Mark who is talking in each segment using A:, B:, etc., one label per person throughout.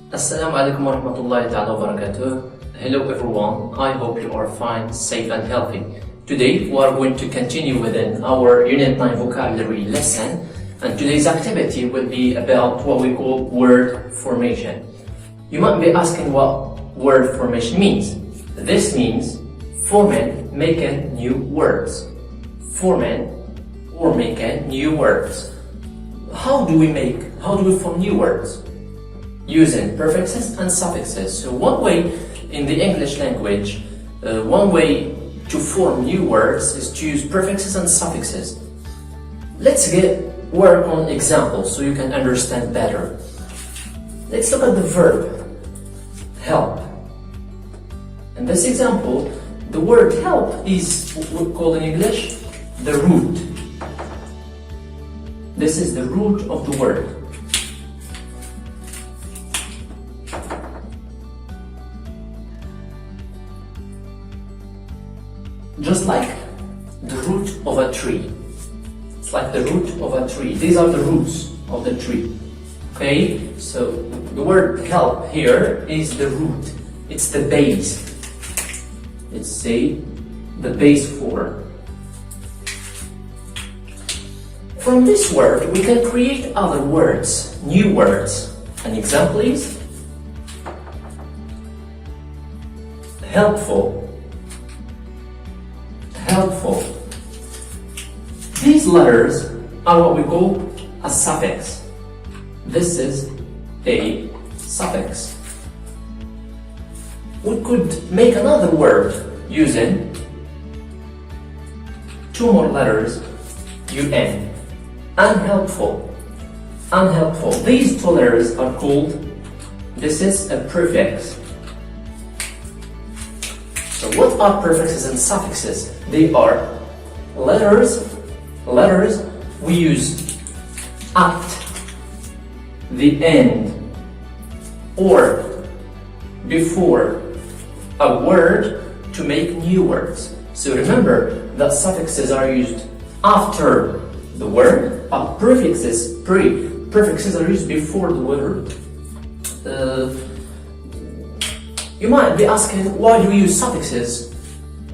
A: Assalamu alaikum wa rahmatullahi ta'ala wa barakatuh. Hello everyone, I hope you are fine, safe and healthy. Today we are going to continue within our Unit 9 vocabulary lesson, and today's activity will be about what we call word formation. You might be asking what word formation means. This means forming, making new words. Forming or making new words. How do we form new words? Using prefixes and suffixes. So one way in the English language, one way to form new words is to use prefixes and suffixes. Let's work on examples so you can understand better. Let's look at the verb help. In this example, the word help is what we call in English the root. This is the root of the word. Just like the root of a tree. It's like the root of a tree. These are the roots of the tree. Okay, so the word help here is the root. It's the base. Let's say the base form. From this word, we can create other words, new words. An example is helpful. Helpful. These letters are what we call a suffix. This is a suffix. We could make another word using two more letters, un. Unhelpful. Unhelpful. These two letters are called, this is a prefix. So what are prefixes and suffixes? They are letters we use at the end or before a word to make new words. So remember that suffixes are used after the word, but prefixes are used before the word. You might be asking, why do we use suffixes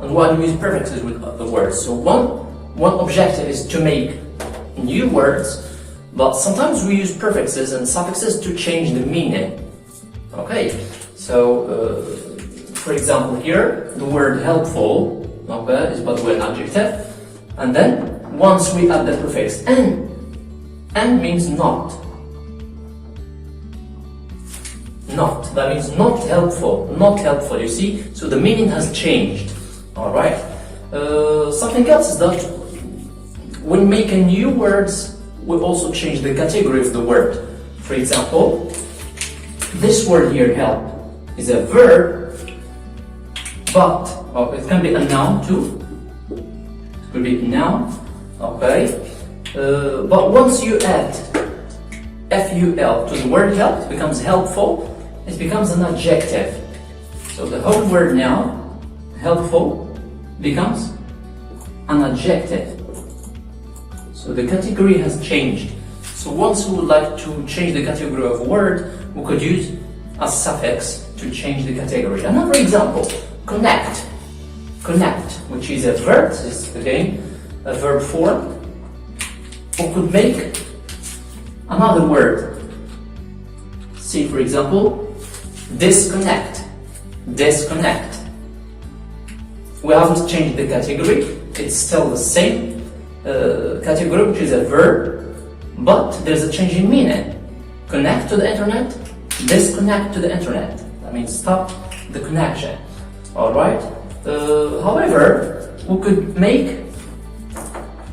A: and why do we use prefixes with the words? So one objective is to make new words, but sometimes we use prefixes and suffixes to change the meaning. Okay, so for example here, the word helpful, okay, is by the way an adjective, and then once we add the prefix and means not. Not, that means not helpful, you see? So the meaning has changed, alright? Something else is that when making new words, we also change the category of the word. For example, this word here, help, is a verb, but it can be a noun too. It could be a noun, okay? But once you add ful to the word help, it becomes helpful. It becomes an adjective. So the whole word now, helpful, becomes an adjective. So the category has changed. So once we would like to change the category of a word, we could use a suffix to change the category. Another example, connect. Connect, which is a verb, this is again a verb form. We could make another word. See, for example, disconnect. Disconnect. We haven't changed the category. It's still the same category, which is a verb, but there's a change in meaning. Connect to the internet, disconnect to the internet. That means stop the connection. Alright? However, we could make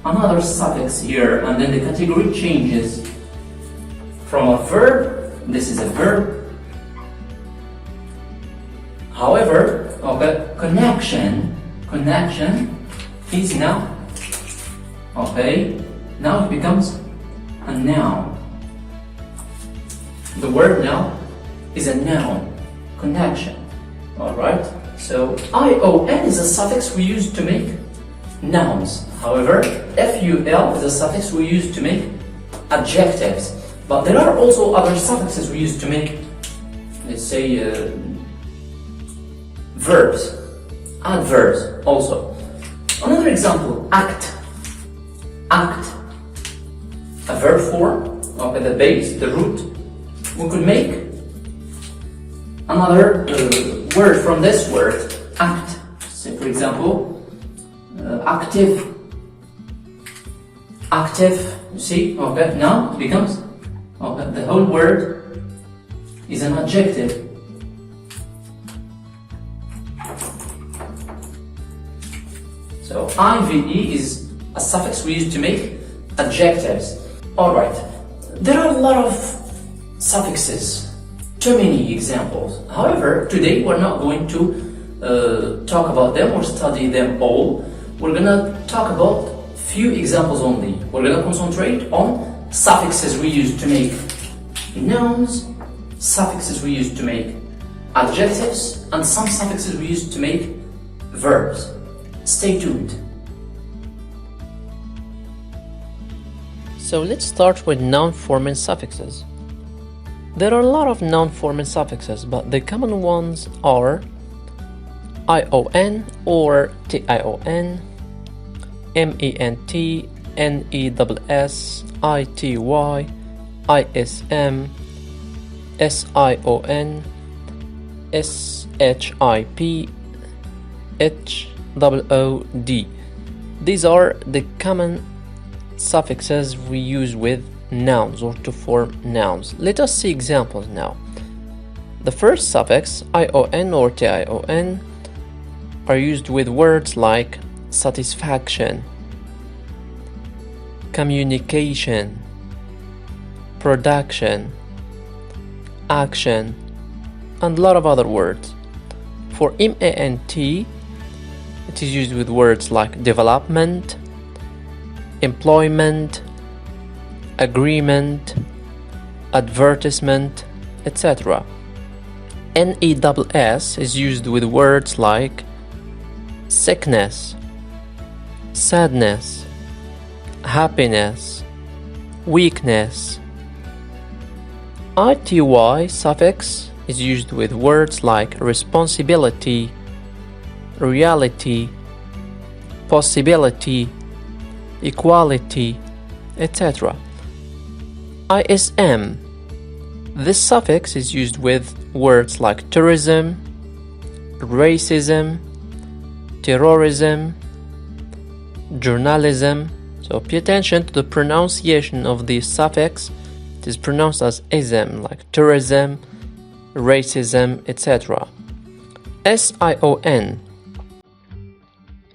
A: another suffix here, and then the category changes from a verb. This is a verb. However, okay, connection is now, okay, now it becomes a noun. The word now is a noun, connection. Alright, so ion is a suffix we use to make nouns. However, ful is a suffix we use to make adjectives. But there are also other suffixes we use to make let's say verbs, adverbs also. Another example, act. Act, a verb form, at the base, the root. We could make another word from this word, act. Say, for example, active. Active, you see, okay, now it becomes, okay, the whole word is an adjective. So IVE is a suffix we use to make adjectives. Alright, there are a lot of suffixes, too many examples. However, today we're not going to talk about them or study them all. We're gonna talk about few examples only. We're gonna concentrate on suffixes we use to make nouns, suffixes we use to make adjectives, and some suffixes we use to make verbs. Stay tuned.
B: So let's start with noun form and suffixes. There are a lot of noun form and suffixes, but the common ones are ION or TION, MENT, NESS, ITY, ISM, SION, SHIP, HOOD. These are the common suffixes we use with nouns or to form nouns. Let us see examples now. The first suffix, ION or TION, are used with words like satisfaction, communication, production, action, and a lot of other words. For MENT, it is used with words like development, employment, agreement, advertisement, etc. NESS is used with words like sickness, sadness, happiness, weakness. ITY suffix is used with words like responsibility, reality, possibility, equality, etc. ISM. This suffix is used with words like tourism, racism, terrorism, journalism. So pay attention to the pronunciation of this suffix. It is pronounced as ism, like tourism, racism, etc. SION,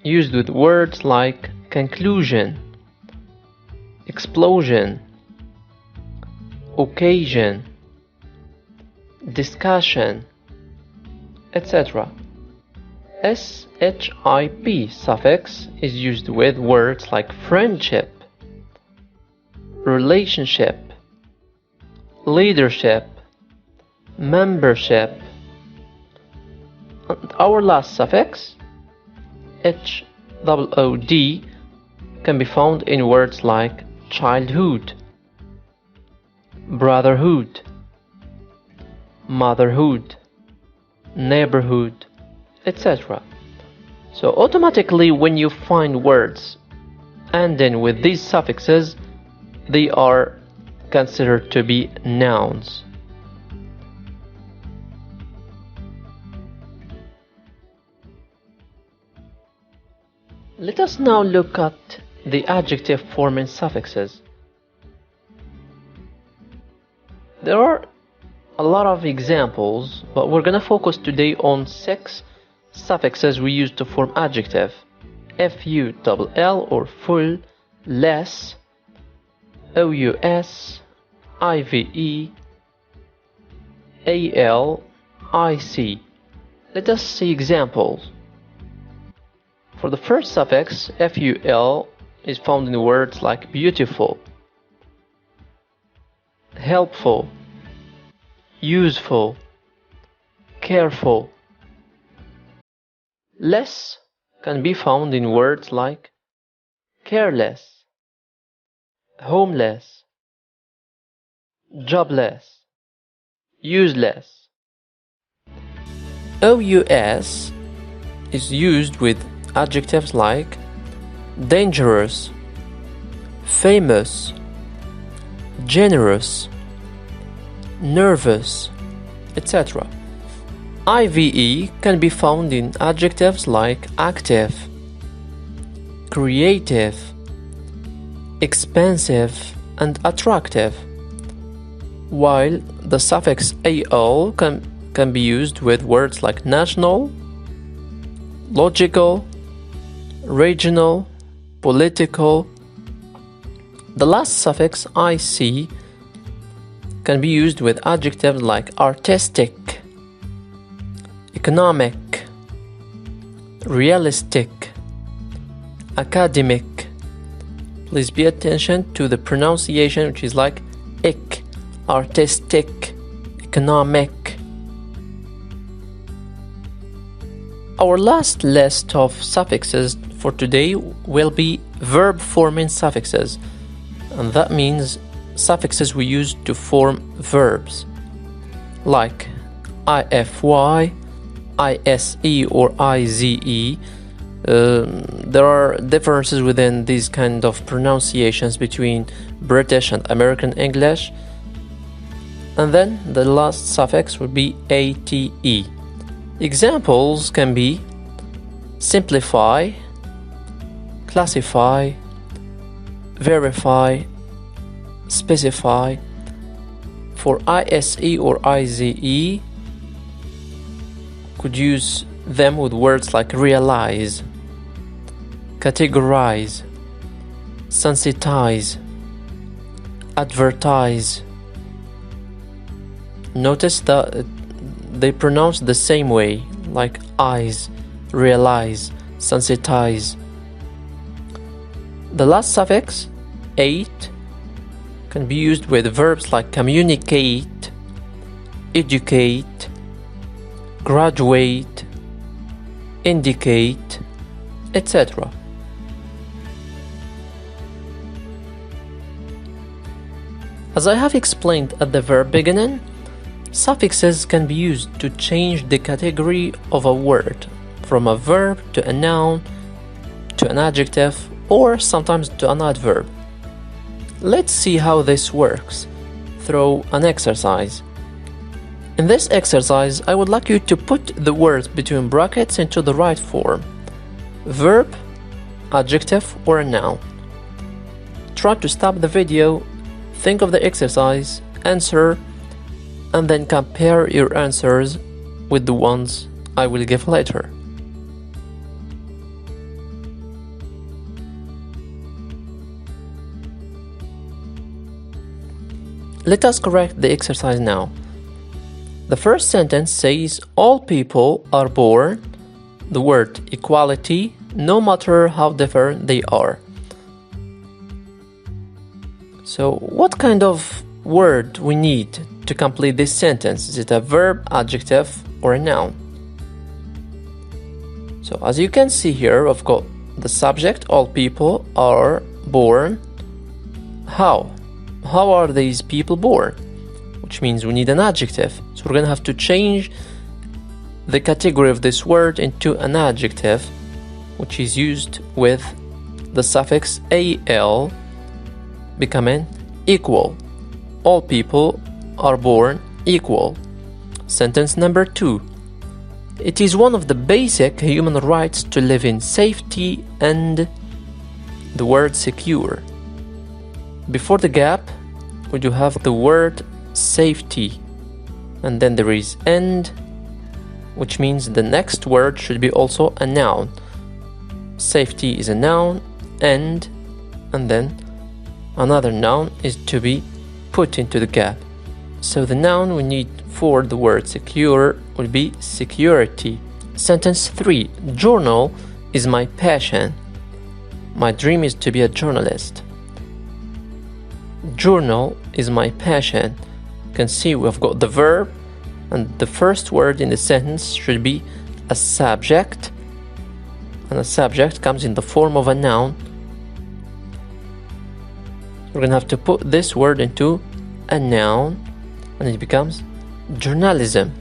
B: used with words like conclusion, explosion, occasion, discussion, etc. SHIP suffix is used with words like friendship, relationship, leadership, membership. And our last suffix, HOOD, can be found in words like childhood, brotherhood, motherhood, neighborhood, etc. So automatically when you find words ending with these suffixes, they are considered to be nouns. Let us now look at the adjective form and suffixes. There are a lot of examples, but we're gonna focus today on 6 suffixes we use to form adjective: FULL or full, less, OUS, IVE, AL, IC. Let us see examples. For the first suffix, FUL, is found in words like beautiful, helpful, useful, careful. Less can be found in words like careless, homeless, jobless, useless, OUS is used with adjectives like dangerous, famous, generous, nervous, etc. IVE can be found in adjectives like active, creative, expensive, and attractive, while the suffix AL can be used with words like national, logical, regional, political. The last suffix IC can be used with adjectives like artistic, economic, realistic, academic. Please pay attention to the pronunciation, which is like ick, artistic, economic. Our last list of suffixes for today will be verb forming suffixes, and that means suffixes we use to form verbs like ify, ise, or ize. There are differences within these kind of pronunciations between British and American English. And then the last suffix would be ate. Examples can be simplify, classify, verify, specify. For ise or ize, could use them with words like realize, categorize, sensitize, advertise. Notice that they pronounce the same way, like eyes, realize, sensitize. The last suffix, ate, can be used with verbs like communicate, educate, graduate, indicate, etc. As I have explained at the verb beginning, suffixes can be used to change the category of a word from a verb to a noun, to an adjective, or sometimes to an adverb. Let's see how this works through an exercise. In this exercise, I would like you to put the words between brackets into the right form: verb, adjective, or a noun. Try to stop the video, think of the exercise, answer, and then compare your answers with the ones I will give later. Let us correct the exercise now. The first sentence says all people are born, the word equality, no matter how different they are. So what kind of word we need to complete this sentence? Is it a verb, adjective, or a noun? So as you can see here, I've got the subject, all people are born. How are these people born? Which means we need an adjective. So we're gonna have to change the category of this word into an adjective, which is used with the suffix al, becoming equal. All people are born equal. Sentence number 2. It is one of the basic human rights to live in safety and the word secure. Before the gap, we do have the word safety, and then there is and, which means the next word should be also a noun. Safety is a noun, and then another noun is to be put into the gap. So the noun we need for the word secure will be security. Sentence 3. Journal is my passion. My dream is to be a journalist. Journal is my passion. You can see we've got the verb, and the first word in the sentence should be a subject, and a subject comes in the form of a noun. We're gonna have to put this word into a noun, and it becomes journalism.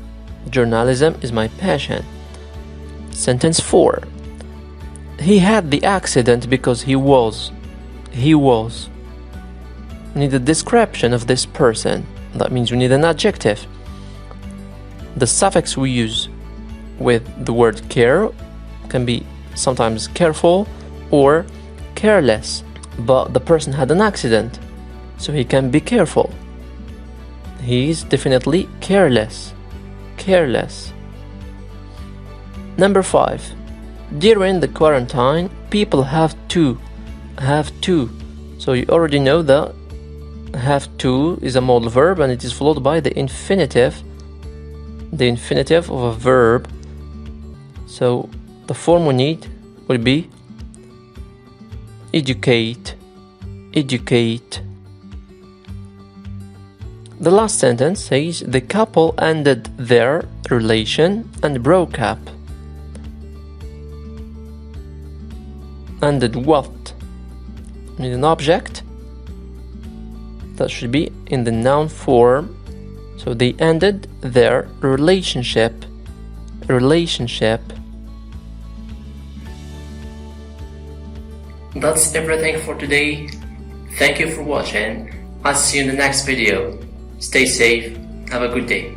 B: Journalism is my passion. Sentence 4. He had the accident because he was. We need a description of this person. That means we need an adjective. The suffix we use with the word care can be sometimes careful or careless. But the person had an accident, so he can be careful. He is definitely careless. Number 5. During the quarantine, people have to. So you already know that have to is a modal verb and it is followed by the infinitive of a verb. So the form we need will be educate. The last sentence says the couple ended their relation and broke up. Ended what? We need an object that should be in the noun form. So they ended their relationship. That's everything for today. Thank you for watching. I'll see you in the next video. Stay safe. Have a good day.